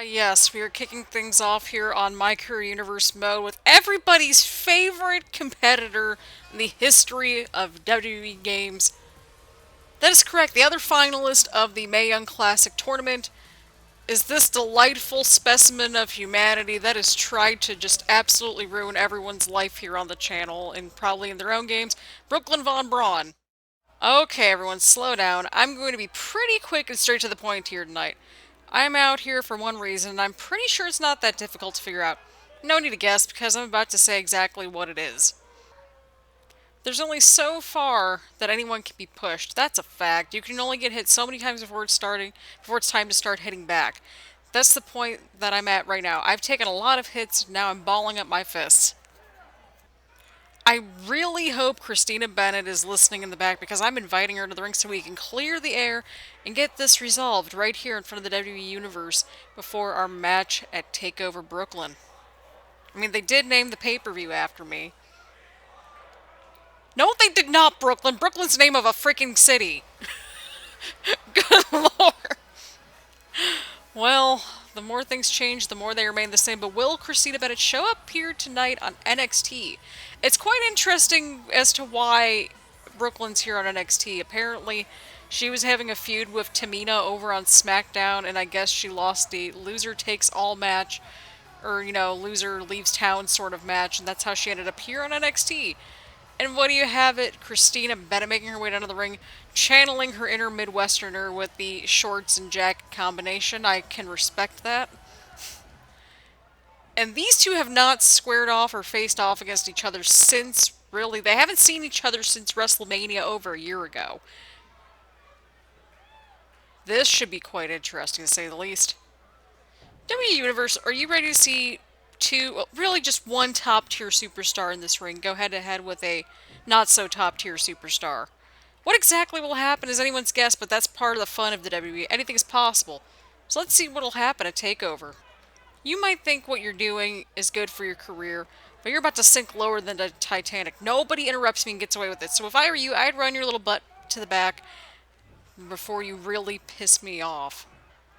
Yes, we are kicking things off here on MyCareer Universe mode with everybody's favorite competitor in the history of WWE games. That is correct. The other finalist of the Mae Young Classic tournament is this delightful specimen of humanity that has tried to just absolutely ruin everyone's life here on the channel and probably in their own games, Brooklyn Von Braun. Okay, everyone, slow down. I'm going to be pretty quick and straight to the point here tonight. I'm out here for one reason, and I'm pretty sure it's not that difficult to figure out. No need to guess, because I'm about to say exactly what it is. There's only so far that anyone can be pushed. That's a fact. You can only get hit so many times before it's time to start hitting back. That's the point that I'm at right now. I've taken a lot of hits, now I'm balling up my fists. I really hope Christina Bennett is listening in the back because I'm inviting her to the ring so we can clear the air and get this resolved right here in front of the WWE Universe before our match at Takeover Brooklyn. I mean, they did name the pay-per-view after me. No, they did not, Brooklyn. Brooklyn's the name of a freaking city. Good lord. Well, the more things change, the more they remain the same. But will Christina Bennett show up here tonight on NXT? It's quite interesting as to why Brooklyn's here on NXT. Apparently, she was having a feud with Tamina over on SmackDown, and I guess she lost the loser takes all match, or, loser leaves town sort of match, and that's how she ended up here on NXT. And what do you have it? Christina Bennett making her way down to the ring, channeling her inner Midwesterner with the shorts and jacket combination. I can respect that. And these two have not squared off or faced off against each other since, really, they haven't seen each other since WrestleMania over a year ago. This should be quite interesting, to say the least. WWE Universe, are you ready to see two, well, really just one top-tier superstar in this ring go head-to-head with a not-so-top-tier superstar? What exactly will happen is anyone's guess, but that's part of the fun of the WWE. Anything is possible. So let's see what will happen at TakeOver. You might think what you're doing is good for your career, but you're about to sink lower than the Titanic. Nobody interrupts me and gets away with it. So if I were you, I'd run your little butt to the back before you really piss me off.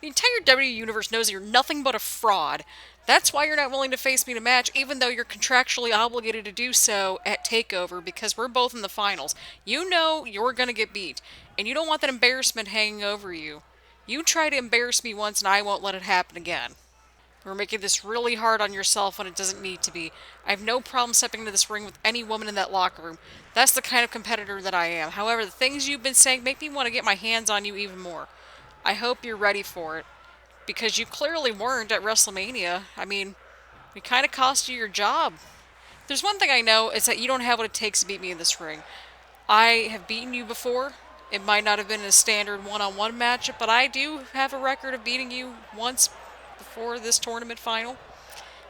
The entire WWE Universe knows you're nothing but a fraud. That's why you're not willing to face me in a match, even though you're contractually obligated to do so at TakeOver, because we're both in the finals. You know you're gonna get beat, and you don't want that embarrassment hanging over you. You try to embarrass me once, and I won't let it happen again. We're making this really hard on yourself when it doesn't need to be. I have no problem stepping into this ring with any woman in that locker room. That's the kind of competitor that I am. However, the things you've been saying make me want to get my hands on you even more. I hope you're ready for it, because you clearly weren't at WrestleMania. I mean, we kind of cost you your job. There's one thing I know, is that you don't have what it takes to beat me in this ring. I have beaten you before. It might not have been a standard one-on-one matchup, but I do have a record of beating you once before this tournament final.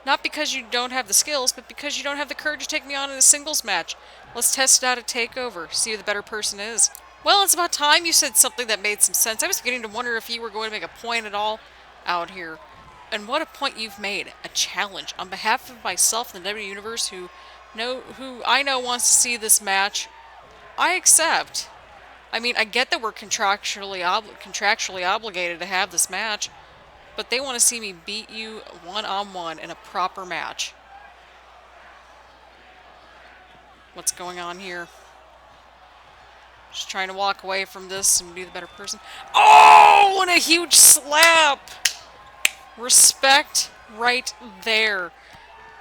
Not because you don't have the skills, but because you don't have the courage to take me on in a singles match. Let's test it out at TakeOver, see who the better person is. Well, it's about time you said something that made some sense. I was beginning to wonder if you were going to make a point at all out here. And what a point you've made. A challenge on behalf of myself and the WWE Universe, who I know wants to see this match. I accept. I mean, I get that we're contractually obligated to have this match, but they want to see me beat you one-on-one in a proper match. What's going on here? Just trying to walk away from this and be the better person. Oh, and a huge slap! Respect right there.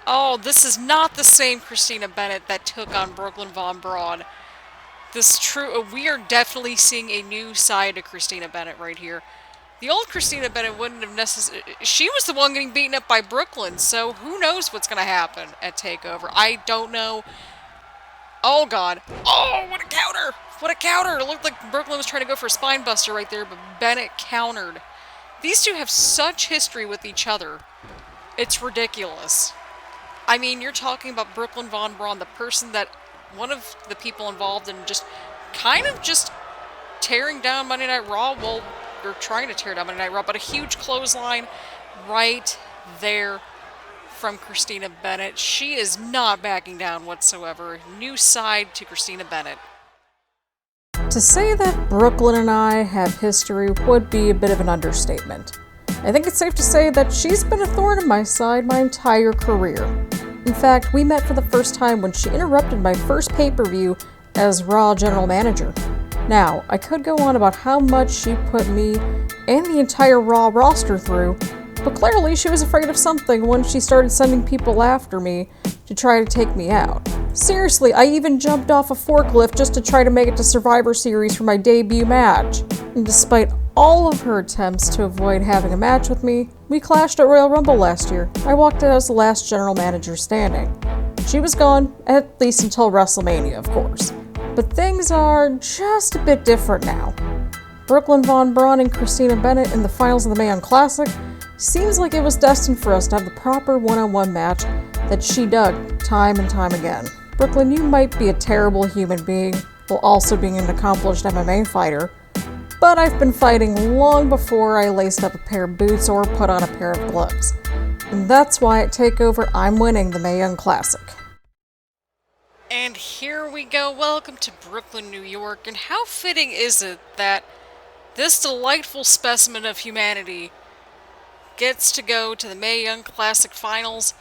Oh, this is not the same Christina Bennett that took on Brooklyn Von Braun. We are definitely seeing a new side to Christina Bennett right here. The old Christina Bennett wouldn't have necessarily... She was the one getting beaten up by Brooklyn, so who knows what's going to happen at TakeOver. I don't know. Oh, God. Oh, what a counter! What a counter! It looked like Brooklyn was trying to go for a spine buster right there, but Bennett countered. These two have such history with each other. It's ridiculous. I mean, you're talking about Brooklyn Von Braun, the person that... One of the people involved in just tearing down Monday Night Raw. Well, they're trying to tear down Monday Night Raw, but a huge clothesline right there from Christina Bennett. She is not backing down whatsoever. New side to Christina Bennett. To say that Brooklyn and I have history would be a bit of an understatement. I think it's safe to say that she's been a thorn in my side my entire career. In fact, we met for the first time when she interrupted my first pay-per-view as Raw General Manager. Now, I could go on about how much she put me and the entire Raw roster through, but clearly she was afraid of something when she started sending people after me to try to take me out. Seriously, I even jumped off a forklift just to try to make it to Survivor Series for my debut match. And despite all of her attempts to avoid having a match with me, we clashed at Royal Rumble last year. I walked out as the last general manager standing. She was gone, at least until WrestleMania, of course. But things are just a bit different now. Brooklyn Von Braun and Christina Bennett in the finals of the Mae Young Classic seems like it was destined for us to have the proper one-on-one match that she dug time and time again. Brooklyn, you might be a terrible human being, while also being an accomplished MMA fighter, but I've been fighting long before I laced up a pair of boots or put on a pair of gloves. And that's why at Takeover, I'm winning the Mae Young Classic. And here we go. Welcome to Brooklyn, New York. And how fitting is it that this delightful specimen of humanity gets to go to the Mae Young Classic finals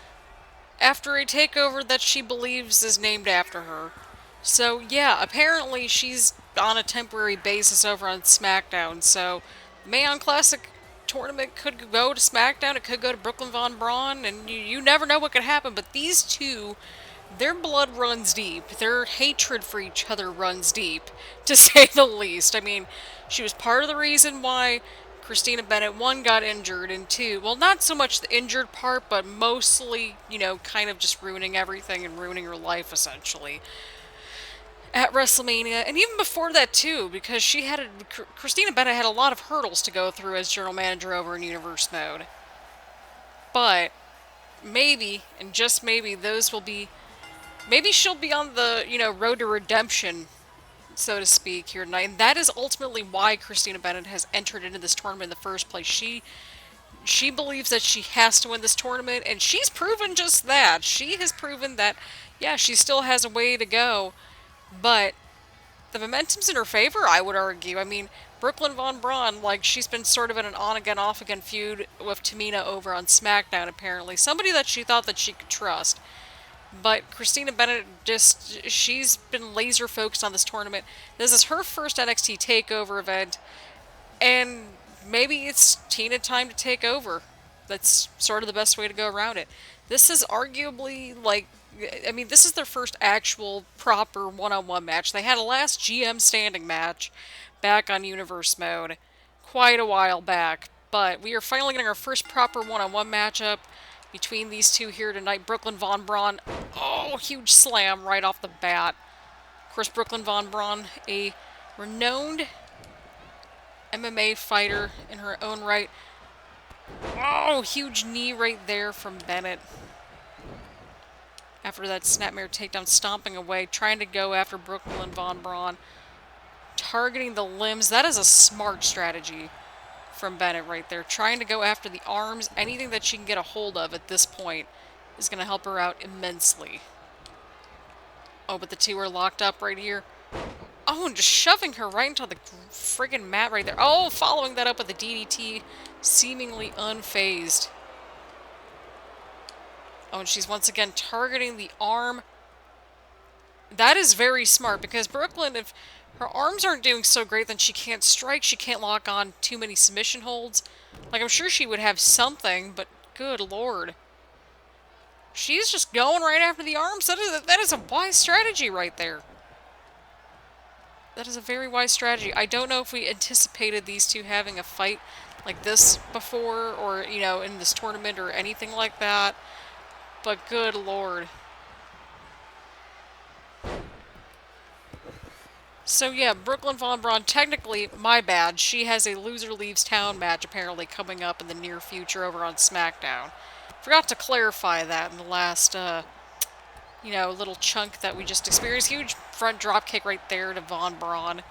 after a takeover that she believes is named after her. So yeah, apparently she's on a temporary basis over on SmackDown, so the Mae Young Classic tournament could go to SmackDown, it could go to Brooklyn Von Braun, and you never know what could happen, but these two, their blood runs deep. Their hatred for each other runs deep, to say the least. I mean, she was part of the reason why Christina Bennett, one, got injured, and two, well, not so much the injured part, but mostly, kind of just ruining everything and ruining her life, essentially, at WrestleMania. And even before that, too, because Christina Bennett had a lot of hurdles to go through as general manager over in Universe Mode. But maybe, and just maybe, maybe she'll be on the, road to redemption, so to speak, here tonight. And that is ultimately why Christina Bennett has entered into this tournament in the first place. She believes that she has to win this tournament, and she's proven just that. She has proven that, yeah, she still has a way to go, but the momentum's in her favor, I would argue. I mean, Brooklyn Von Braun, she's been sort of in an on-again, off-again feud with Tamina over on SmackDown, apparently. Somebody that she thought that she could trust. But Christina Bennett, she's been laser focused on this tournament. This is her first NXT TakeOver event, and maybe it's Tina time to take over. That's sort of the best way to go around it. This is arguably, this is their first actual proper one-on-one match. They had a last GM standing match back on Universe Mode quite a while back, but we are finally getting our first proper one-on-one matchup between these two here tonight. Brooklyn Von Braun, huge slam right off the bat. Of course, Brooklyn Von Braun, a renowned MMA fighter in her own right. Huge knee right there from Bennett. After that snapmare takedown, stomping away, trying to go after Brooklyn Von Braun. Targeting the limbs, that is a smart strategy from Bennett right there. Trying to go after the arms, anything that she can get a hold of at this point is going to help her out immensely. But the two are locked up right here. And just shoving her right into the friggin' mat right there. Following that up with a DDT, seemingly unfazed. And she's once again targeting the arm. That is very smart, because Brooklyn, if her arms aren't doing so great, then she can't strike, she can't lock on too many submission holds. I'm sure she would have something, but good lord. She's just going right after the arms. That is a wise strategy right there. That is a very wise strategy. I don't know if we anticipated these two having a fight like this before, or, in this tournament or anything like that. But good lord. So yeah, Brooklyn Von Braun, technically, my bad, she has a Loser Leaves Town match apparently coming up in the near future over on SmackDown. Forgot to clarify that in the last, little chunk that we just experienced. Huge front drop kick right there to Von Braun.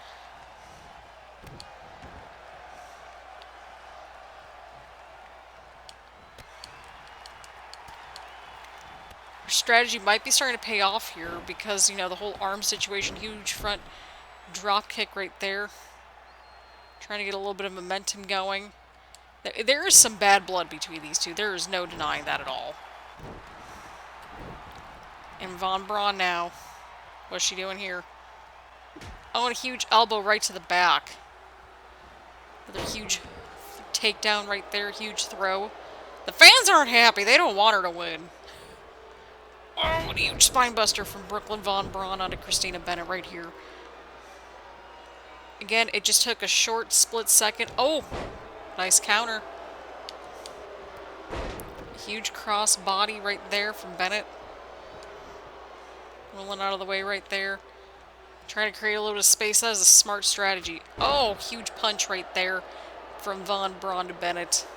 Her strategy might be starting to pay off here because, the whole arm situation, huge front drop kick right there. Trying to get a little bit of momentum going. There is some bad blood between these two. There is no denying that at all. And Von Braun now. What's she doing here? Oh, and a huge elbow right to the back. Another huge takedown right there. Huge throw. The fans aren't happy. They don't want her to win. Oh, a huge spinebuster from Brooklyn Von Braun onto Christina Bennett right here. Again, it just took a short split second. Oh, nice counter. Huge cross body right there from Bennett. Rolling out of the way right there. Trying to create a little bit of space. That is a smart strategy. Oh, huge punch right there from Von Braun to Bennett.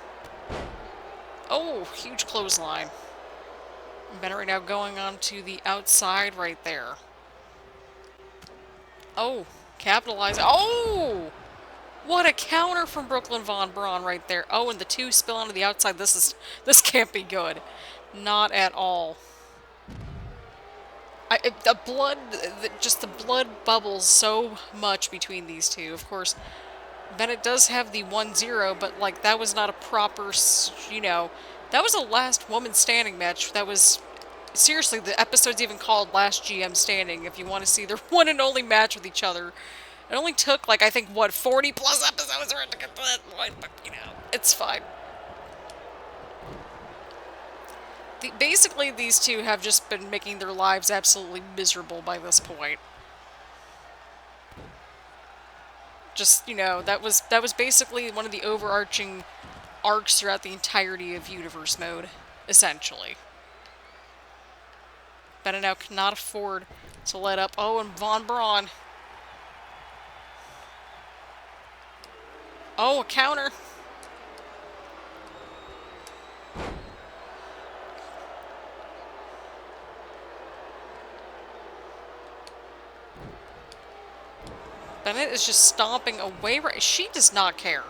Oh, huge clothesline. Bennett right now going on to the outside right there. Oh, capitalize. Oh! What a counter from Brooklyn Von Braun right there. Oh, and the two spill onto the outside. This can't be good. Not at all. The blood bubbles so much between these two. Of course, Bennett does have the 1-0, but, like, that was not a proper, that was a last woman standing match. That was, seriously, the episode's even called Last GM Standing, if you want to see their one and only match with each other. It only took, like, I think, what, 40 plus episodes to get to that point, but, it's fine. Basically, these two have just been making their lives absolutely miserable by this point. Just, that was basically one of the overarching arcs throughout the entirety of Universe Mode, essentially. Bennett now cannot afford to let up. Oh, and Von Braun. Oh, a counter. Bennett is just stomping away. She does not care.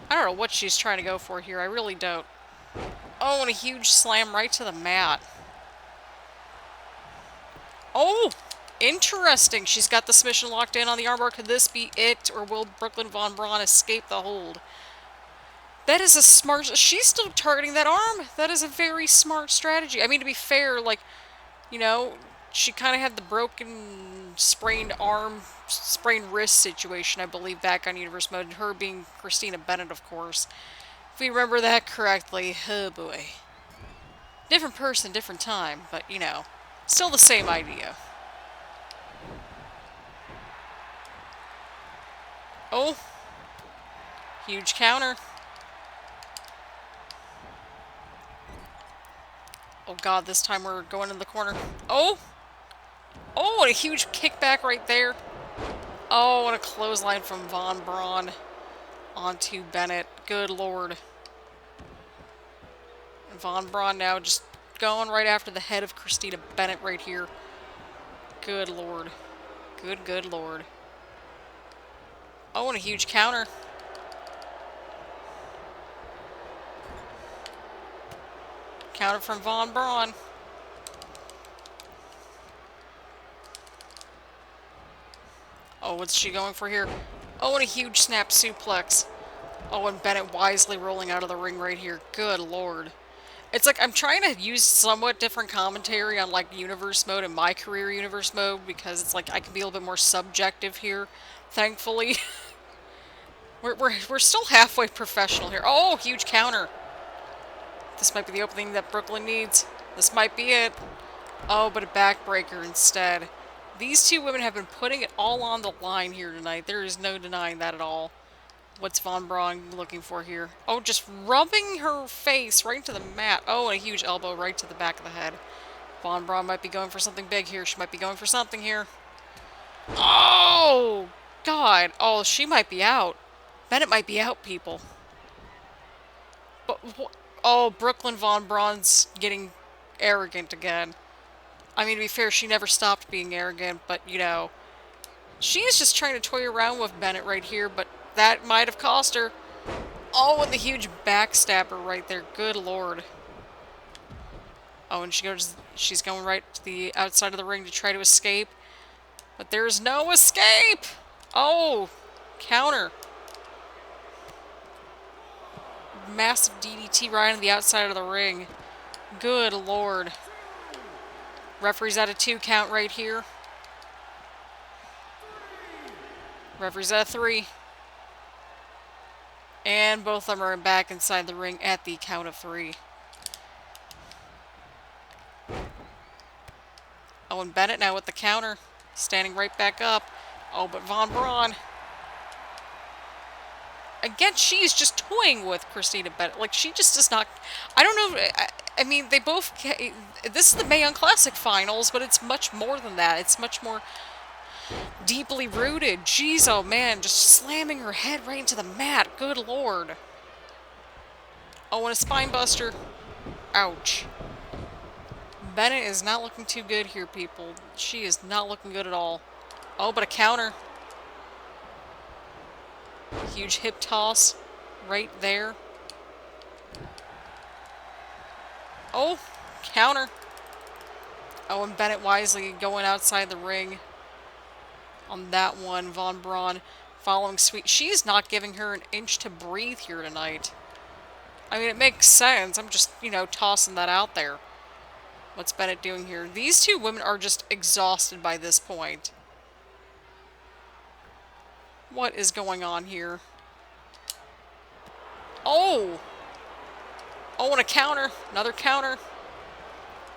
I don't know what she's trying to go for here. I really don't. Oh, and a huge slam right to the mat. Oh, interesting. She's got the submission locked in on the armbar. Could this be it, or will Brooklyn Von Braun escape the hold? That is a smart... She's still targeting that arm. That is a very smart strategy. I mean, to be fair, like, she kind of had the broken, sprained arm, sprained wrist situation, I believe, back on Universe Mode. Her being Christina Bennett, of course. If we remember that correctly. Oh, boy. Different person, different time, but, still the same idea. Oh. Huge counter. Oh god, this time we're going in the corner. Oh! Oh, and a huge kickback right there. Oh, and a clothesline from Von Braun onto Bennett. Good lord. And Von Braun now just going right after the head of Christina Bennett right here. Good lord. Good lord. Oh, and a huge counter. Counter from Von Braun. Oh, what's she going for here? Oh, and a huge snap suplex. Oh, and Bennett wisely rolling out of the ring right here. Good lord. It's like I'm trying to use somewhat different commentary on, like, Universe Mode and MyCareer Universe Mode, because it's like I can be a little bit more subjective here, thankfully. we're still halfway professional here. Oh, huge counter. This might be the opening that Brooklyn needs. This might be it. Oh, but a backbreaker instead. These two women have been putting it all on the line here tonight. There is no denying that at all. What's Von Braun looking for here? Oh, just rubbing her face right into the mat. Oh, and a huge elbow right to the back of the head. Von Braun might be going for something big here. She might be going for something here. Oh, God. Oh, she might be out. Bennett might be out, people. But oh, Brooklyn Von Braun's getting arrogant again. I mean, to be fair, she never stopped being arrogant, but, she's just trying to toy around with Bennett right here, but that might have cost her. Oh, and the huge backstabber right there. Good lord. Oh, and she's going right to the outside of the ring to try to escape. But there's no escape! Oh! Counter. Massive DDT right on the outside of the ring. Good lord. Referee's at a 2 count right here. Referee's at a 3. And both of them are back inside the ring at the count of 3. Oh, and Bennett now with the counter. Standing right back up. Oh, but Von Braun. Again, she's just toying with Christina Bennett. Like, she just does not... I don't know... I mean, they both... This is the Mae Young Classic finals, but it's much more than that. It's much more deeply rooted. Jeez, oh man, just slamming her head right into the mat. Good lord. Oh, and a spine buster. Ouch. Bennett is not looking too good here, people. She is not looking good at all. Oh, but a counter. Huge hip toss right there. Oh, counter. Oh, and Bennett wisely going outside the ring on that one. Von Braun following sweet. She's not giving her an inch to breathe here tonight. I mean, it makes sense. I'm just, you know, tossing that out there. What's Bennett doing here? These two women are just exhausted by this point. What is going on here? Oh! Oh, and a counter. Another counter.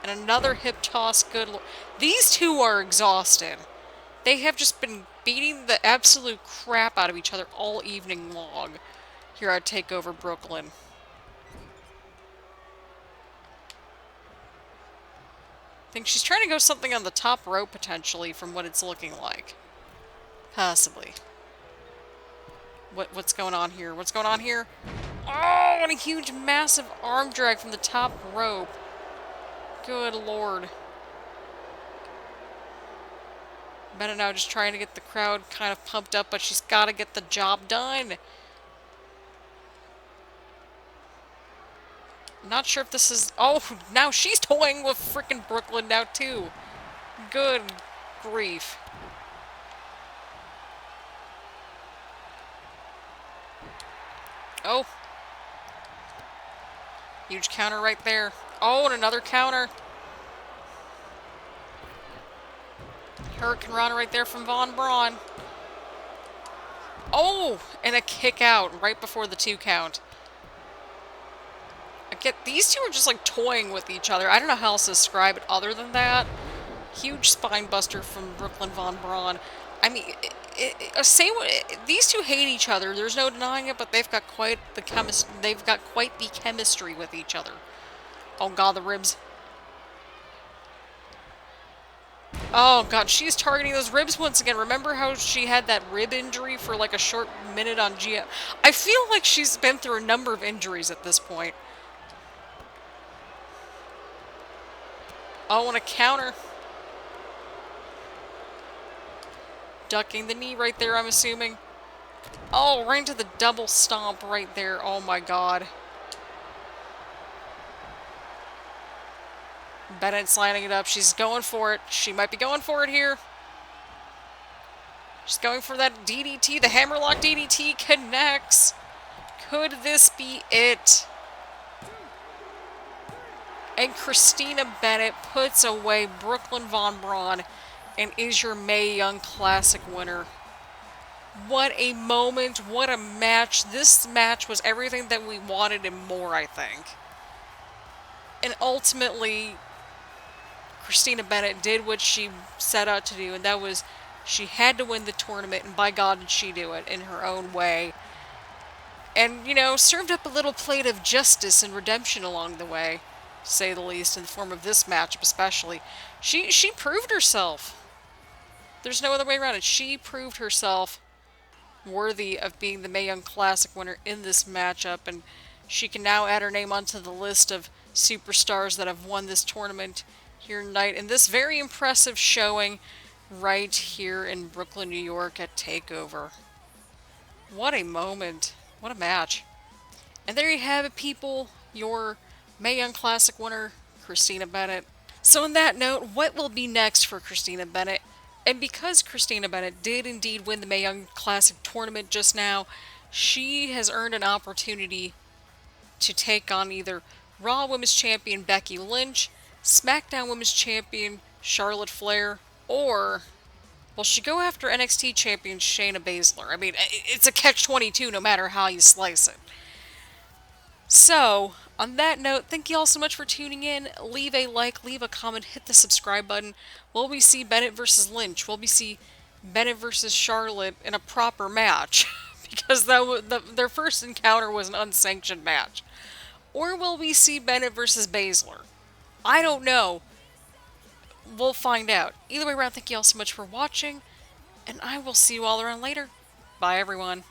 And another hip toss. Good lord. These two are exhausted. They have just been beating the absolute crap out of each other all evening long here at Takeover Brooklyn. I think she's trying to go something on the top rope, potentially, from what it's looking like. Possibly. What's going on here? What's going on here? Oh, and a huge, massive arm drag from the top rope. Good lord. Bennett now just trying to get the crowd kind of pumped up, but she's got to get the job done. Not sure if this is... Oh, now she's toying with frickin' Brooklyn now, too. Good grief. Oh. Huge counter right there. Oh, and another counter. Hurricane Rana right there from Von Braun. Oh, and a kick out right before the 2 count. These two are just like toying with each other. I don't know how else to describe it other than that. Huge spine buster from Brooklyn Von Braun. I mean, these two hate each other. There's no denying it, but they've got quite the chemistry with each other. Oh god, the ribs. Oh god, she's targeting those ribs once again. Remember how she had that rib injury for like a short minute on Gia? I feel like she's been through a number of injuries at this point. Oh, and a counter. Ducking the knee right there, I'm assuming. Oh, right into the double stomp right there. Oh my god. Bennett's lining it up. She's going for it. She might be going for it here. She's going for that DDT. The hammerlock DDT connects. Could this be it? And Christina Bennett puts away Brooklyn Von Braun and is your Mae Young Classic winner. What a moment. What a match. This match was everything that we wanted and more, I think. And ultimately, Christina Bennett did what she set out to do, and that was she had to win the tournament, and by God did she do it in her own way. And, you know, served up a little plate of justice and redemption along the way, to say the least, in the form of this matchup especially. She proved herself. There's no other way around it. She proved herself worthy of being the Mae Young Classic winner in this matchup, and she can now add her name onto the list of superstars that have won this tournament here tonight in this very impressive showing right here in Brooklyn, New York at Takeover. What a moment. What a match. And there you have it, people. Your Mae Young Classic winner, Christina Bennett. So on that note, what will be next for Christina Bennett? And because Christina Bennett did indeed win the Mae Young Classic tournament just now, she has earned an opportunity to take on either Raw Women's Champion Becky Lynch, SmackDown Women's Champion Charlotte Flair, or will she go after NXT Champion Shayna Baszler? I mean, it's a catch-22 no matter how you slice it. So, on that note, thank you all so much for tuning in. Leave a like, leave a comment, hit the subscribe button. Will we see Bennett versus Lynch? Will we see Bennett versus Charlotte in a proper match? Because their first encounter was an unsanctioned match. Or will we see Bennett versus Baszler? I don't know. We'll find out. Either way around, thank you all so much for watching, and I will see you all around later. Bye, everyone.